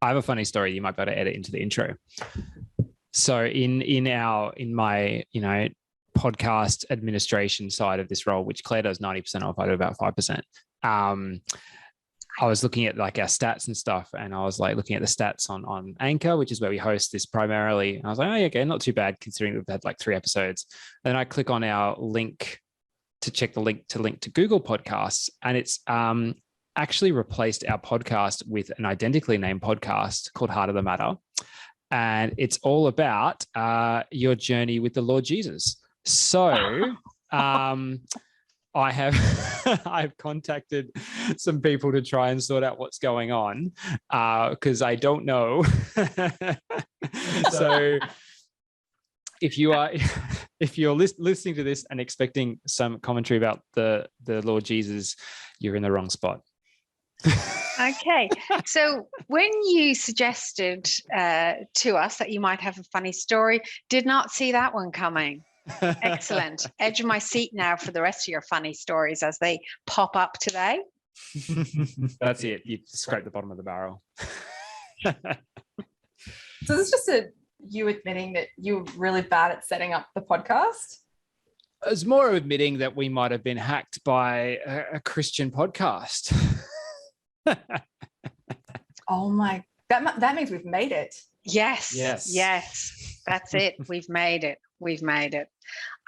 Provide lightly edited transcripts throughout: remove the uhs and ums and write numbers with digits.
I have a funny story you might be able to edit into the intro. So in my podcast administration side of this role, which Claire does 90% of, I do about 5%. I was looking at like our stats and stuff, and I was like looking at the stats on Anchor, which is where we host this primarily. And I was like, oh, yeah, okay, not too bad considering we've had like 3 episodes. And then I click on our link to check the link to Google Podcasts, and it's actually replaced our podcast with an identically named podcast called Heart of the Matter. And it's all about your journey with the Lord Jesus. So I've contacted some people to try and sort out what's going on because I don't know. So if you're listening to this and expecting some commentary about the Lord Jesus, you're in the wrong spot. Okay, so when you suggested to us that you might have a funny story, did not see that one coming. Excellent. Edge of my seat now for the rest of your funny stories as they pop up today. That's it. You scrape the bottom of the barrel. So this is just you admitting that you're really bad at setting up the podcast? It's more admitting that we might have been hacked by a Christian podcast. Oh my, that means we've made it. Yes. That's it. We've made it.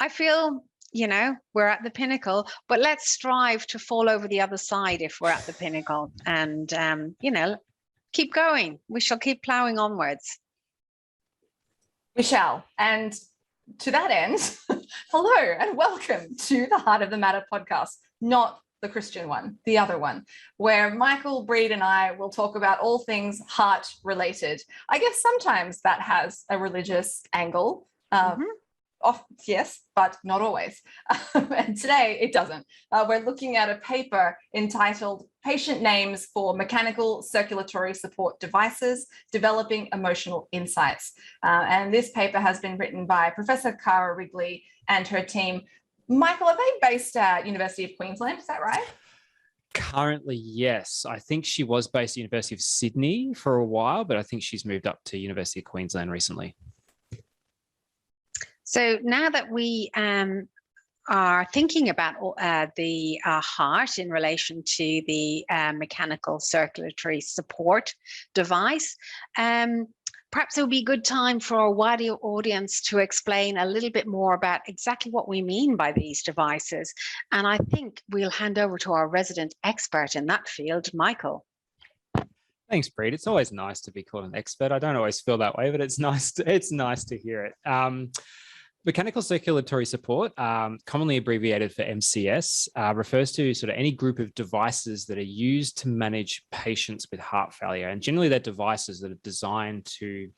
I feel, we're at the pinnacle, but let's strive to fall over the other side if we're at the pinnacle and, keep going. We shall keep plowing onwards. We shall. And to that end, hello and welcome to the Heart of the Matter podcast, not the Christian one, the other one, where Michael Breed and I will talk about all things heart related. I guess sometimes that has a religious angle. Yes, but not always. And today it doesn't. We're looking at a paper entitled Patient Names for Mechanical Circulatory Support Devices, Developing Emotional Insights. And this paper has been written by Professor Cara Wrigley and her team. Michael, are they based at University of Queensland? Is that right? Currently, yes. I think she was based at University of Sydney for a while, but I think she's moved up to University of Queensland recently. So now that we are thinking about the heart in relation to the mechanical circulatory support device, perhaps it would be a good time for our wider audience to explain a little bit more about exactly what we mean by these devices. And I think we'll hand over to our resident expert in that field, Michael. Thanks, Breed. It's always nice to be called an expert. I don't always feel that way, but it's nice to hear it. Mechanical circulatory support, commonly abbreviated for MCS, refers to sort of any group of devices that are used to manage patients with heart failure. And generally they're devices that are designed to,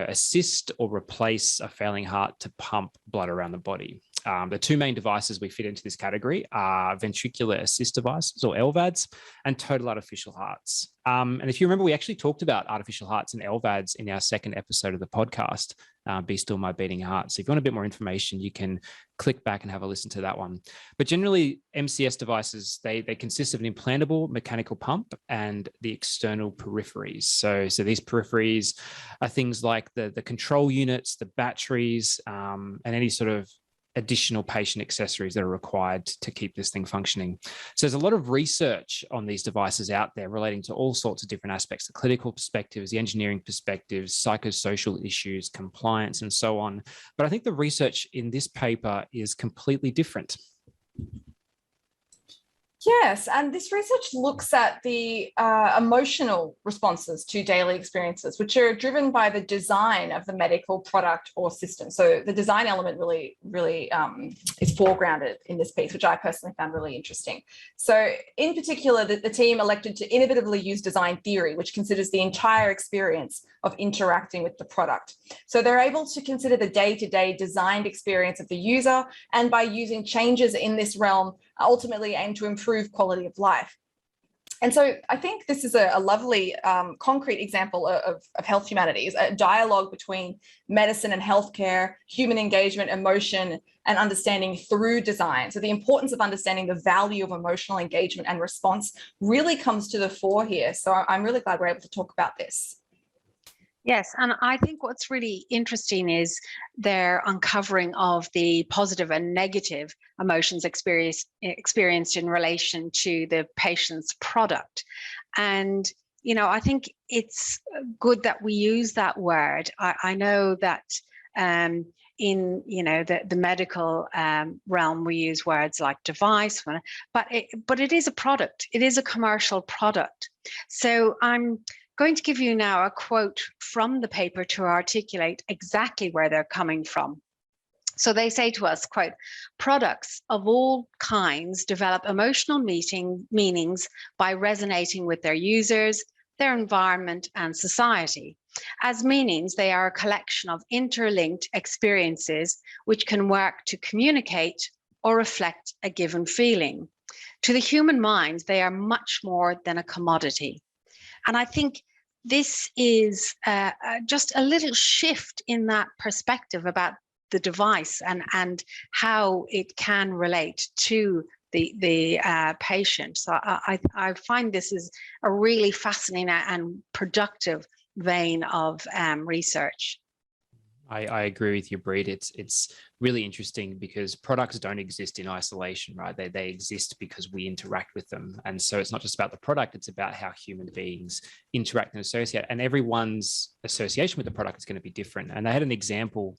assist or replace a failing heart to pump blood around the body. The 2 main devices we fit into this category are ventricular assist devices, or LVADs, and total artificial hearts. And if you remember, we actually talked about artificial hearts and LVADs in our second episode of the podcast, Be Still My Beating Heart. So if you want a bit more information, you can click back and have a listen to that one. But generally, MCS devices, they consist of an implantable mechanical pump and the external peripheries. So these peripheries are things like the control units, the batteries, and any sort of additional patient accessories that are required to keep this thing functioning. So there's a lot of research on these devices out there relating to all sorts of different aspects, the clinical perspectives, the engineering perspectives, psychosocial issues, compliance, and so on. But I think the research in this paper is completely different. Yes, and this research looks at the emotional responses to daily experiences, which are driven by the design of the medical product or system. So the design element really is foregrounded in this piece, which I personally found really interesting. So in particular, the team elected to innovatively use design theory, which considers the entire experience of interacting with the product. So they're able to consider the day-to-day designed experience of the user, and by using changes in this realm, ultimately aim to improve quality of life. And so I think this is a lovely concrete example of health humanities, a dialogue between medicine and healthcare, human engagement, emotion, and understanding through design. So the importance of understanding the value of emotional engagement and response really comes to the fore here. So I'm really glad we're able to talk about this. Yes, and I think what's really interesting is their uncovering of the positive and negative emotions experienced in relation to the patient's product. And, I think it's good that we use that word. I know that in the medical realm, we use words like device, but it is a product. It is a commercial product. So I'm going to give you now a quote from the paper to articulate exactly where they're coming from. So they say to us, quote, products of all kinds develop emotional meanings by resonating with their users, their environment, and society. As meanings, they are a collection of interlinked experiences which can work to communicate or reflect a given feeling. To the human mind, they are much more than a commodity. And I think this is just a little shift in that perspective about the device and how it can relate to the patient. So I find this is a really fascinating and productive vein of research. I agree with you, Breed. It's really interesting because products don't exist in isolation, right? They exist because we interact with them. And so it's not just about the product, it's about how human beings interact and associate. And everyone's association with the product is going to be different. And they had an example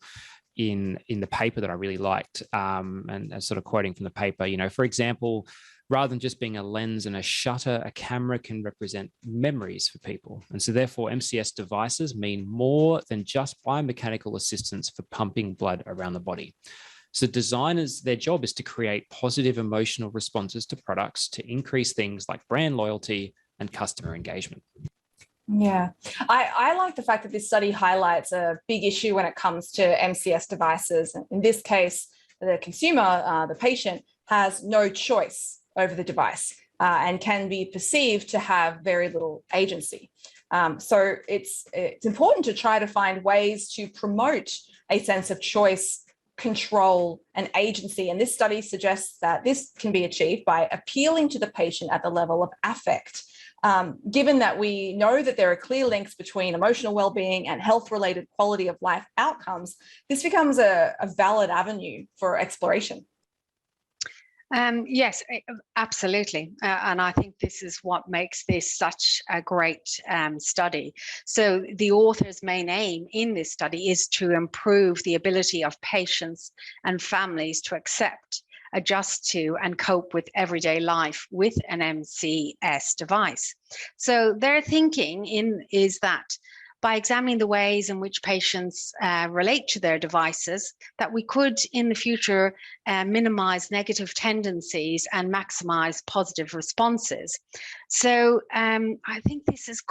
in the paper that I really liked, and sort of quoting from the paper, for example, rather than just being a lens and a shutter, a camera can represent memories for people. And so therefore, MCS devices mean more than just biomechanical assistance for pumping blood around the body. So designers, their job is to create positive emotional responses to products to increase things like brand loyalty and customer engagement. Yeah, I like the fact that this study highlights a big issue when it comes to MCS devices. In this case, the consumer, the patient, has no choice over the device and can be perceived to have very little agency. So it's important to try to find ways to promote a sense of choice, control, and agency. And this study suggests that this can be achieved by appealing to the patient at the level of affect. Given that we know that there are clear links between emotional well-being and health-related quality of life outcomes, this becomes a valid avenue for exploration. Yes, absolutely. And I think this is what makes this such a great study. So the author's main aim in this study is to improve the ability of patients and families to accept, adjust to, and cope with everyday life with an MCS device. So their thinking is that by examining the ways in which patients relate to their devices, that we could in the future minimize negative tendencies and maximize positive responses. So I think this is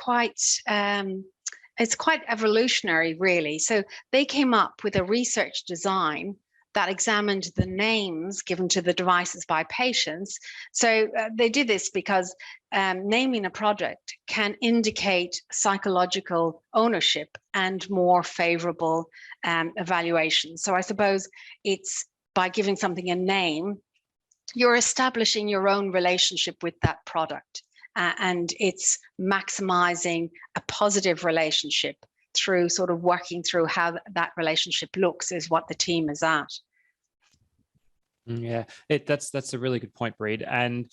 it's quite evolutionary, really. So they came up with a research design that examined the names given to the devices by patients. So they did this because naming a product can indicate psychological ownership and more favorable evaluation. So I suppose it's by giving something a name, you're establishing your own relationship with that product, and it's maximizing a positive relationship through sort of working through how that relationship looks is what the team is at. Yeah, that's a really good point, Breed. And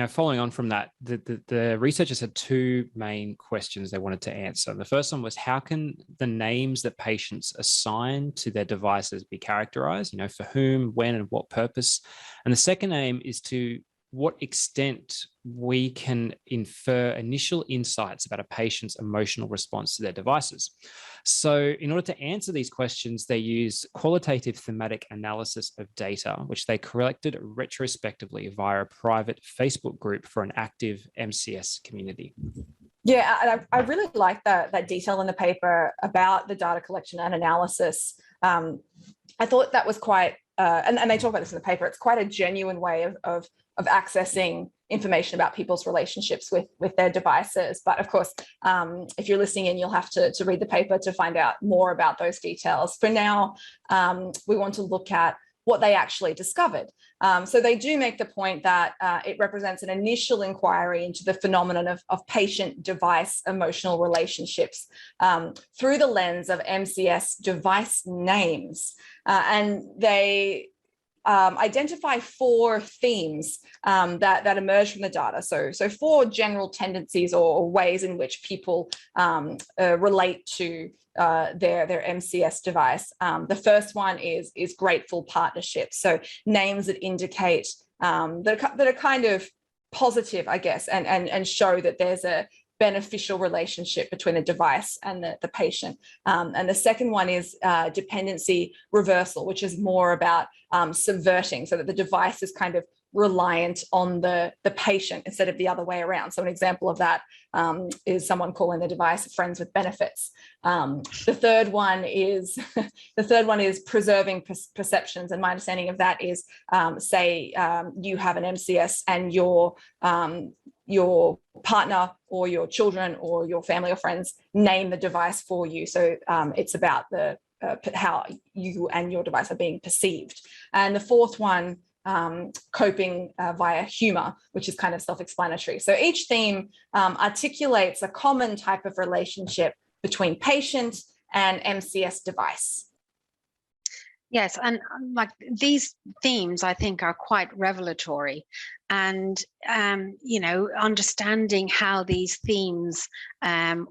following on from that, the researchers had two main questions they wanted to answer. The first one was, how can the names that patients assign to their devices be characterized? For whom, when, and what purpose? And the second aim is to what extent we can infer initial insights about a patient's emotional response to their devices. So in order to answer these questions, they use qualitative thematic analysis of data, which they collected retrospectively via a private Facebook group for an active MCS community. Yeah, I really like that detail in the paper about the data collection and analysis. I thought that was quite, and they talk about this in the paper, it's quite a genuine way of accessing information about people's relationships with their devices. But of course, if you're listening in, you'll have to read the paper to find out more about those details. For now, we want to look at what they actually discovered. So they do make the point that it represents an initial inquiry into the phenomenon of patient-device emotional relationships through the lens of MCS device names. And they identify 4 themes that emerge from the data. So 4 general tendencies or ways in which people relate to their MCS device. The first one is grateful partnerships. So names that indicate that are kind of positive, I guess, and show that there's a beneficial relationship between the device and the patient. And the second one is dependency reversal, which is more about subverting, so that the device is kind of reliant on the patient instead of the other way around. So an example of that is someone calling the device friends with benefits. The third one is preserving perceptions, and my understanding of that is, say you have an MCS and your partner or your children or your family or friends name the device for you. So it's about the how you and your device are being perceived. And the fourth one, coping via humor, which is kind of self-explanatory. So each theme articulates a common type of relationship between patient and MCS device. Yes, and like these themes, I think, are quite revelatory, and understanding how these themes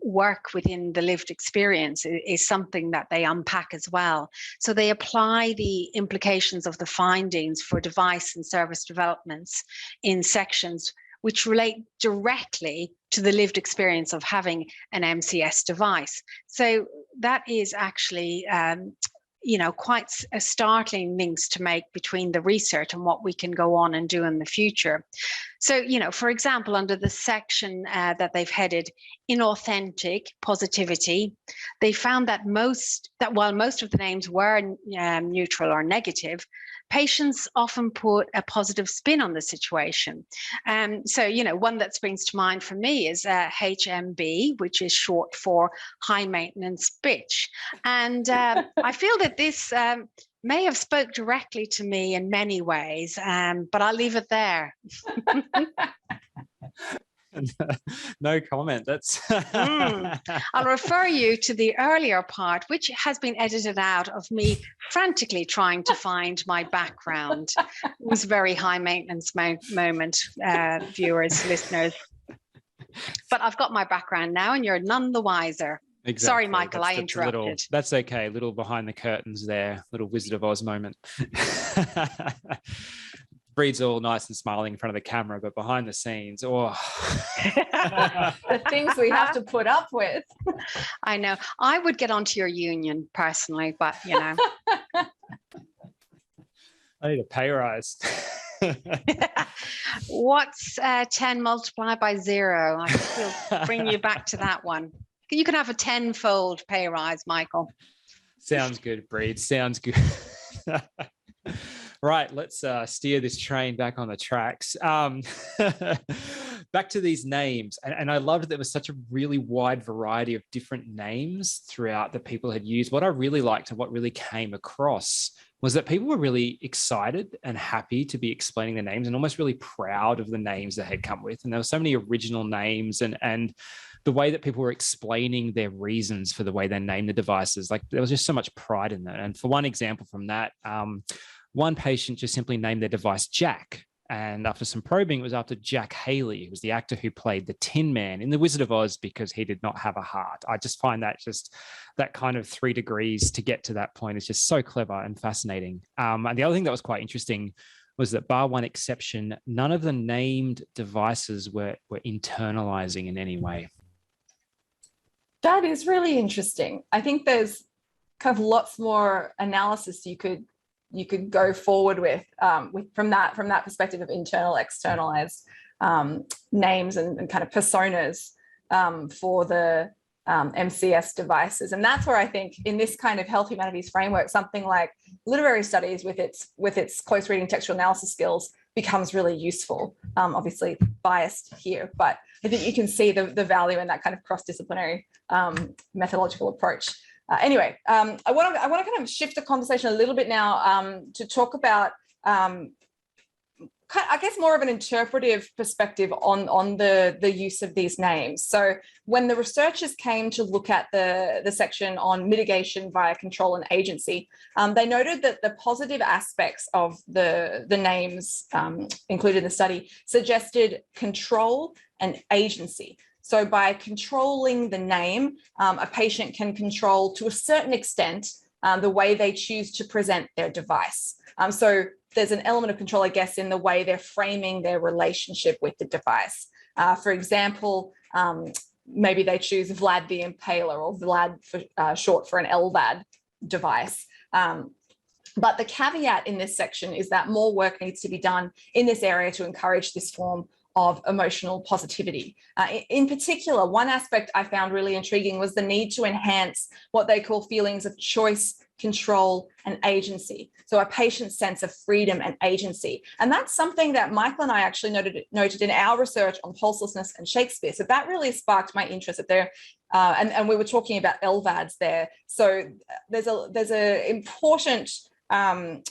work within the lived experience is something that they unpack as well. So they apply the implications of the findings for device and service developments in sections which relate directly to the lived experience of having an MCS device. So that is actually quite a startling links to make between the research and what we can go on and do in the future. So, for example, under the section that they've headed inauthentic positivity, they found that while most of the names were neutral or negative, patients often put a positive spin on the situation. So, one that springs to mind for me is HMB, which is short for high maintenance bitch. And I feel that this may have spoke directly to me in many ways, but I'll leave it there. No comment. That's I'll refer you to the earlier part, which has been edited out of me frantically trying to find my background. It was a very high maintenance moment, viewers, listeners. But I've got my background now and you're none the wiser. Exactly. Sorry, Michael, I interrupted. That's okay. Little behind the curtains there, little Wizard of Oz moment. Breed's all nice and smiling in front of the camera, but behind the scenes, the things we have to put up with. I know. I would get onto your union personally, but I need a pay rise. What's 10 multiplied by 0? I think we'll bring you back to that one. You can have a 10-fold pay rise, Michael. Sounds good, Breed. Sounds good. Right, let's steer this train back on the tracks. Back to these names. And I loved that there was such a really wide variety of different names throughout that people had used. What I really liked and what really came across was that people were really excited and happy to be explaining the names and almost really proud of the names they had come with. And there were so many original names and the way that people were explaining their reasons for the way they named the devices, like there was just so much pride in that. And for one example from that, one patient just simply named their device Jack. And after some probing, it was after Jack Haley, who was the actor who played the Tin Man in The Wizard of Oz because he did not have a heart. I just find that that kind of 3 degrees to get to that point is just so clever and fascinating. And the other thing that was quite interesting was that, bar one exception, none of the named devices were internalizing in any way. That is really interesting. I think there's kind of lots more analysis you could go forward with from that perspective of internal, externalized names and kind of personas for the MCS devices. And that's where I think in this kind of health humanities framework, something like literary studies with its close reading textual analysis skills becomes really useful. Obviously biased here, but I think you can see the value in that kind of cross-disciplinary methodological approach. Anyway, I want to kind of shift the conversation a little bit now to talk about, I guess, more of an interpretive perspective on the use of these names. So when the researchers came to look at the section on mitigation via control and agency, they noted that the positive aspects of the names included in the study suggested control and agency. So by controlling the name, a patient can control to a certain extent the way they choose to present their device. So there's an element of control, I guess, in the way they're framing their relationship with the device. For example, maybe they choose Vlad the Impaler, or Vlad for short for an LVAD device. But the caveat in this section is that more work needs to be done in this area to encourage this form of emotional positivity. In particular, one aspect I found really intriguing was the need to enhance what they call feelings of choice, control, and agency. So a patient's sense of freedom and agency. And that's something that Michael and I actually noted in our research on pulselessness and Shakespeare. So that really sparked my interest at there. And we were talking about LVADs there. So there's a important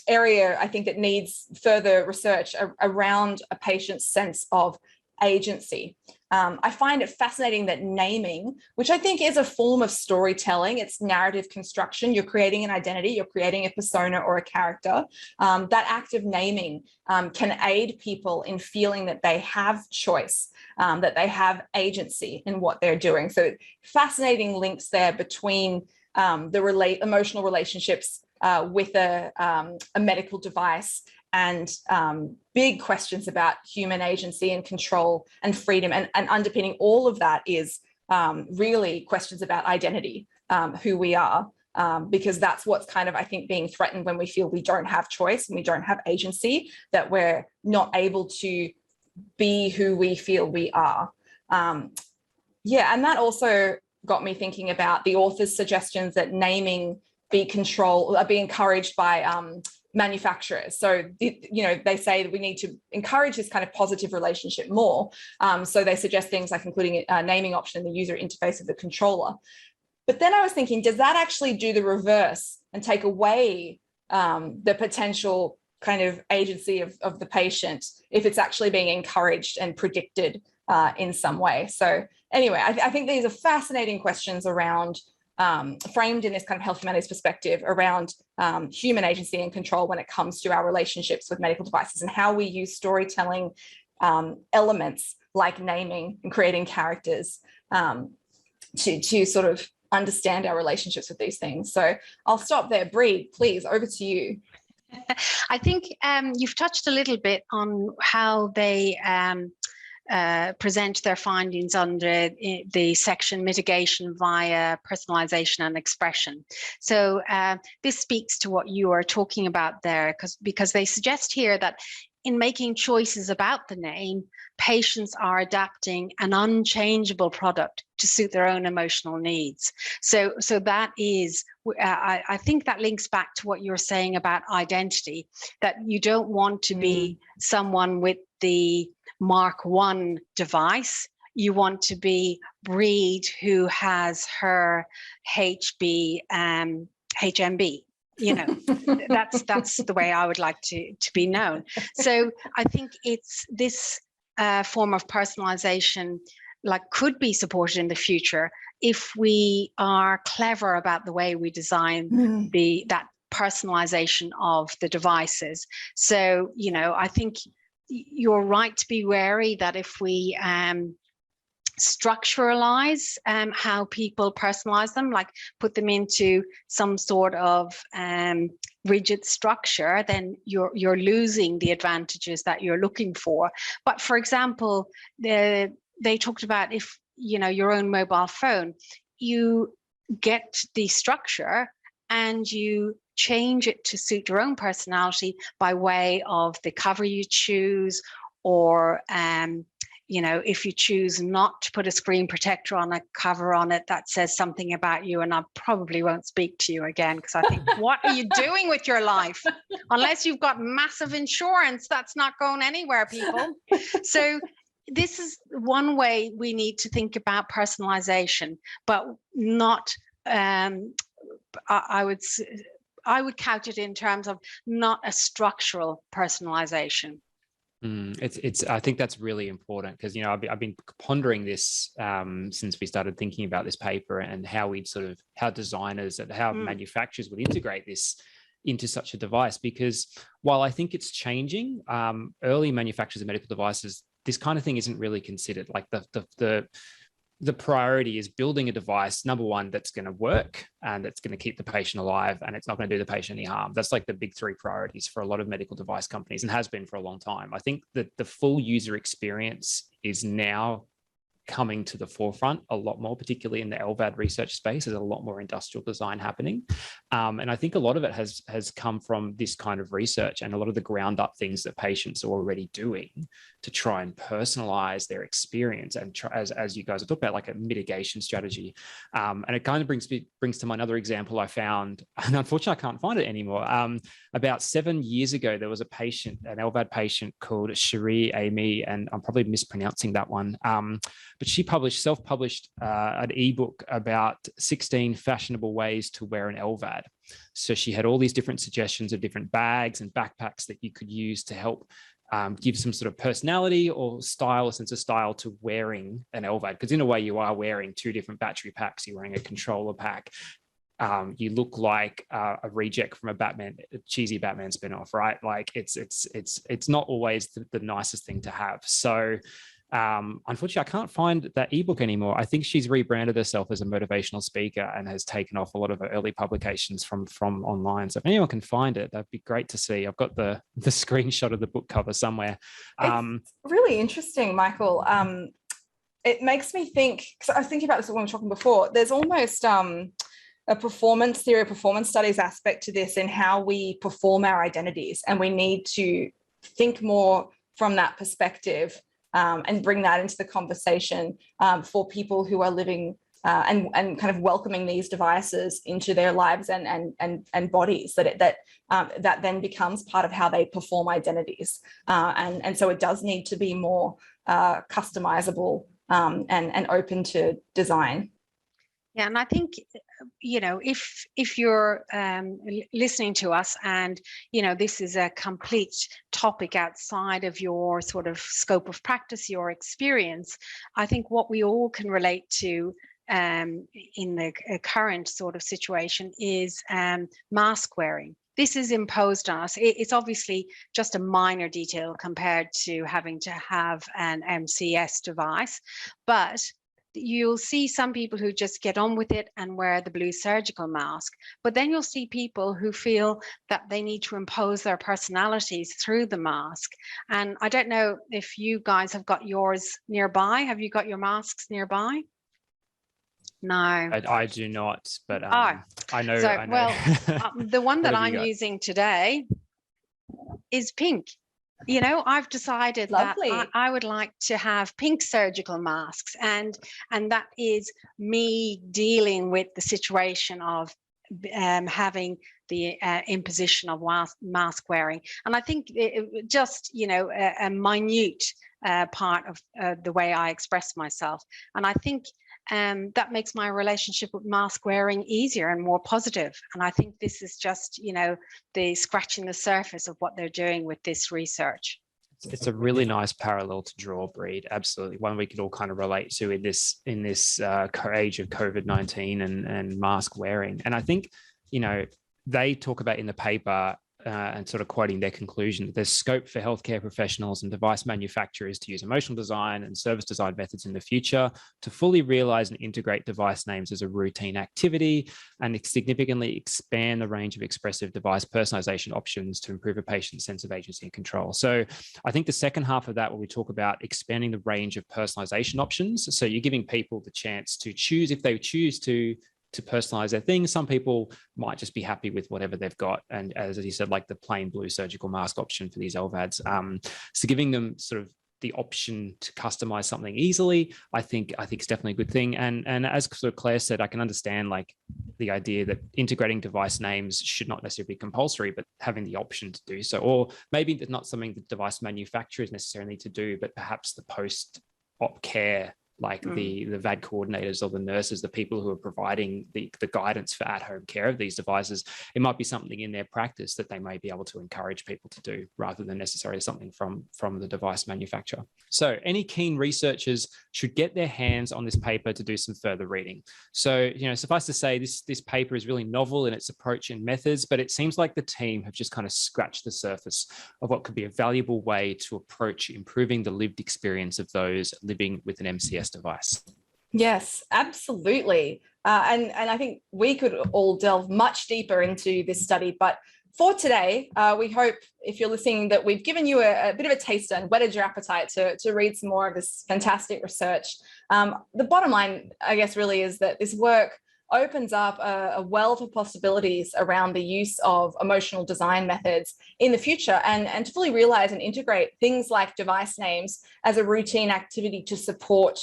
area, I think, that needs further research around a patient's sense of agency. I find it fascinating that naming, which I think is a form of storytelling, it's narrative construction. You're creating an identity, you're creating a persona or a character. That act of naming can aid people in feeling that they have choice, that they have agency in what they're doing. So fascinating links there between the emotional relationships with a medical device and big questions about human agency and control and freedom. And underpinning all of that is really questions about identity, who we are, because that's what's kind of, I think, being threatened when we feel we don't have choice and we don't have agency, that we're not able to be who we feel we are. Yeah, and that also got me thinking about the author's suggestions that naming be encouraged by manufacturers. So, they say that we need to encourage this kind of positive relationship more. So they suggest things like including a naming option in the user interface of the controller. But then I was thinking, does that actually do the reverse and take away the potential kind of agency of the patient if it's actually being encouraged and predicted in some way? So anyway, I think these are fascinating questions around framed in this kind of health humanities perspective around human agency and control when it comes to our relationships with medical devices, and how we use storytelling elements like naming and creating characters to sort of understand our relationships with these things. So I'll stop there. Bree, please, over to you. I think you've touched a little bit on how they present their findings under the section mitigation via personalization and expression. So this speaks to what you are talking about there, because they suggest here that in making choices about the name, patients are adapting an unchangeable product to suit their own emotional needs. So that is, I think that links back to what you're saying about identity, that you don't want to be someone with the Mark 1 device. You want to be Breed, who has her HMB. That's the way I would like to be known. So I think it's this form of personalization could be supported in the future if we are clever about the way we design that personalization of the devices. So, I think you're right to be wary that if we structuralize how people personalize them, like put them into some sort of rigid structure, then you're losing the advantages that you're looking for. But for example, they talked about if your own mobile phone, you get the structure and you change it to suit your own personality by way of the cover you choose, or if you choose not to put a screen protector on a cover on it that says something about you, and I probably won't speak to you again, because I think, what are you doing with your life? Unless you've got massive insurance, that's not going anywhere, people. So this is one way we need to think about personalization, but not I would couch it in terms of not a structural personalization. I think that's really important because, you know, I've been pondering this since we started thinking about this paper and how how designers and how manufacturers would integrate this into such a device. Because while I think it's changing, early manufacturers of medical devices, this kind of thing isn't really considered. Like the priority is building a device, number one, that's going to work and that's going to keep the patient alive and it's not going to do the patient any harm. That's like the big three priorities for a lot of medical device companies and has been for a long time. I think that the full user experience is now coming to the forefront a lot more, particularly in the LVAD research space. There's a lot more industrial design happening. And I think a lot of it has come from this kind of research and a lot of the ground up things that patients are already doing to try and personalize their experience and try, as you guys have talked about, like a mitigation strategy. And it kind of brings to mind another example I found, and unfortunately I can't find it anymore. About 7 years ago, there was a patient, an LVAD patient called Cherie Amy, and I'm probably mispronouncing that one. But she self-published an ebook about 16 fashionable ways to wear an LVAD. So she had all these different suggestions of different bags and backpacks that you could use to help give some sort of personality or style, a sense of style to wearing an LVAD. Because in a way, you are wearing two different battery packs. You're wearing a controller pack. You look like a reject from a cheesy Batman spinoff, right? Like it's not always the nicest thing to have. So unfortunately, I can't find that ebook anymore. I think she's rebranded herself as a motivational speaker and has taken off a lot of her early publications from online. So if anyone can find it, that'd be great to see. I've got the screenshot of the book cover somewhere. It's really interesting, Michael. It makes me think, because I was thinking about this when we were talking before, there's almost a performance theory, performance studies aspect to this in how we perform our identities. And we need to think more from that perspective and bring that into the conversation for people who are living and kind of welcoming these devices into their lives and bodies, that then becomes part of how they perform identities. And so it does need to be more customizable and open to design. Yeah, and I think, you know, if you're listening to us and, you know, this is a complete topic outside of your sort of scope of practice, your experience, I think what we all can relate to in the current sort of situation is mask wearing. This is imposed on us. It's obviously just a minor detail compared to having to have an MCS device, but you'll see some people who just get on with it and wear the blue surgical mask, but then you'll see people who feel that they need to impose their personalities through the mask. And I don't know if you guys have got yours nearby. Have you got your masks nearby? No, I do not, but I know. So, I know. well, the one that I'm got? using today is pink. You know, I've decided Lovely. that I would like to have pink surgical masks, and that is me dealing with the situation of having the imposition of mask wearing. And I think just, you know, a minute part of the way I express myself. And I think that makes my relationship with mask wearing easier and more positive. And I think this is just, you know, the scratching the surface of what they're doing with this research. It's a really nice parallel to draw, Breed. Absolutely, one we could all kind of relate to in this age of COVID-19 and mask wearing. And I think, you know, they talk about in the paper and sort of quoting their conclusion that there's scope for healthcare professionals and device manufacturers to use emotional design and service design methods in the future to fully realize and integrate device names as a routine activity and significantly expand the range of expressive device personalization options to improve a patient's sense of agency and control. So I think the second half of that, when we talk about expanding the range of personalization options, so you're giving people the chance to choose if they choose to personalize their things. Some people might just be happy with whatever they've got. And as you said, like the plain blue surgical mask option for these LVADs. So giving them sort of the option to customize something easily, I think it's definitely a good thing. And as sort of Claire said, I can understand like the idea that integrating device names should not necessarily be compulsory, but having the option to do so, or maybe it's not something the device manufacturers necessarily need to do, but perhaps the post-op care like the VAD coordinators or the nurses, the people who are providing the guidance for at-home care of these devices, it might be something in their practice that they may be able to encourage people to do rather than necessarily something from the device manufacturer. So any keen researchers should get their hands on this paper to do some further reading. So, suffice to say, this paper is really novel in its approach and methods, but it seems like the team have just kind of scratched the surface of what could be a valuable way to approach improving the lived experience of those living with an MCS device. Yes, absolutely. And I think we could all delve much deeper into this study, but for today, we hope, if you're listening, that we've given you a bit of a taster and whetted your appetite to read some more of this fantastic research. The bottom line, I guess, really is that this work opens up a wealth of possibilities around the use of emotional design methods in the future, and to fully realize and integrate things like device names as a routine activity to support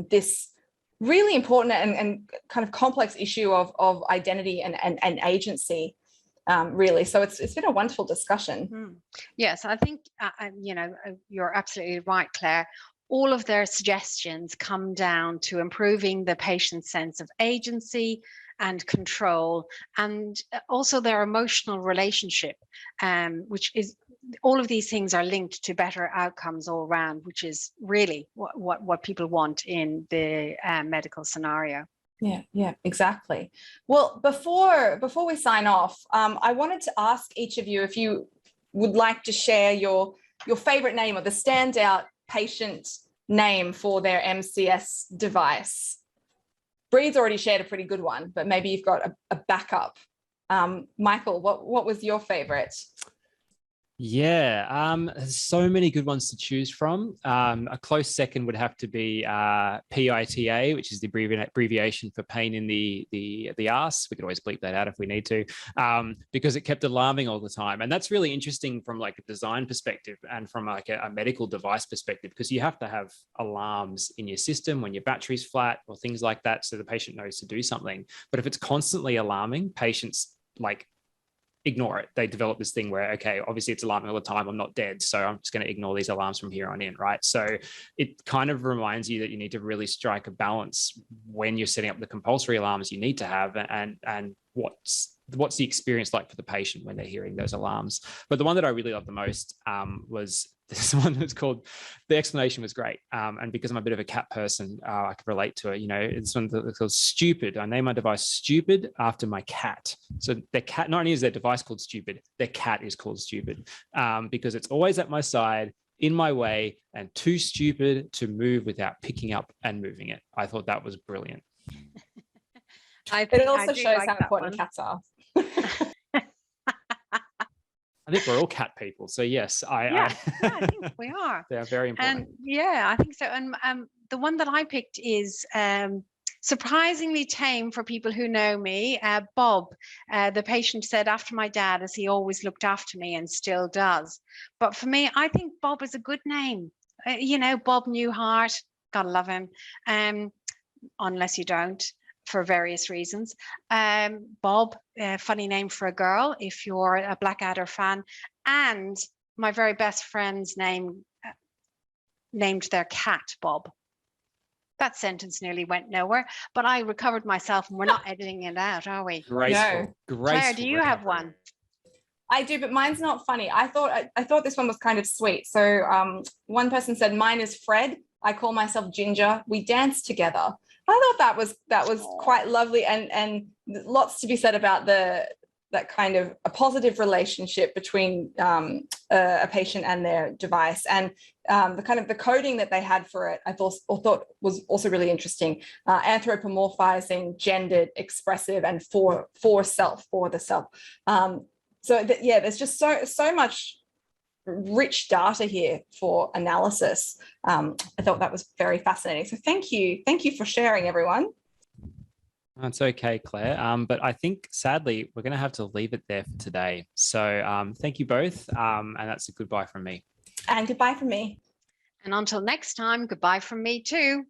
this really important and kind of complex issue of identity and agency, really. So it's been a wonderful discussion. Yes, I think, you're absolutely right, Claire. All of their suggestions come down to improving the patient's sense of agency and control, and also their emotional relationship, which is, all of these things are linked to better outcomes all around, which is really what people want in the medical scenario. Yeah, exactly. Well, before we sign off, I wanted to ask each of you if you would like to share your favorite name or the standout patient name for their MCS device. Bree's already shared a pretty good one, but maybe you've got a backup. Michael, what was your favorite? Yeah, there's so many good ones to choose from. A close second would have to be PITA, which is the abbreviation for pain in the arse. We could always bleep that out if we need to, because it kept alarming all the time. And that's really interesting from like a design perspective and from like a medical device perspective, because you have to have alarms in your system when your battery's flat or things like that, so the patient knows to do something. But if it's constantly alarming, patients like ignore it. They develop this thing where, okay, obviously it's alarming all the time, I'm not dead, so I'm just going to ignore these alarms from here on in, right? So it kind of reminds you that you need to really strike a balance when you're setting up the compulsory alarms you need to have, and what's the experience like for the patient when they're hearing those alarms. But the one that I really loved the most was this one that's called, the explanation was great. And because I'm a bit of a cat person, I could relate to it. It's one that's called Stupid. I named my device Stupid after my cat. So their cat, not only is their device called Stupid, their cat is called Stupid, because it's always at my side, in my way, and too stupid to move without picking up and moving it. I thought that was brilliant. It also shows how important cats are. I think we're all cat people. So yes, I think we are. They are very important. And yeah, I think so. And the one that I picked is surprisingly tame for people who know me. Bob, the patient said after my dad, as he always looked after me and still does. But for me, I think Bob is a good name. Bob Newhart, gotta love him. Unless you don't, for various reasons. Bob, funny name for a girl if you're a Blackadder fan. And my very best friend's named their cat Bob. That sentence nearly went nowhere, but I recovered myself, and we're not editing it out, are we? Graceful. Claire, do you have one? I do, but mine's not funny. I thought this one was kind of sweet. So one person said, mine is Fred. I call myself Ginger. We dance together. I thought that was quite lovely, and lots to be said about that kind of a positive relationship between a patient and their device, and the kind of the coding that they had for it. I thought was also really interesting. Anthropomorphizing, gendered, expressive, and for the self. There's just so much rich data here for analysis. I thought that was very fascinating. So thank you for sharing, everyone. That's okay, Claire. But I think sadly we're going to have to leave it there for today. So thank you both, and that's a goodbye from me. And goodbye from me. And until next time, goodbye from me too.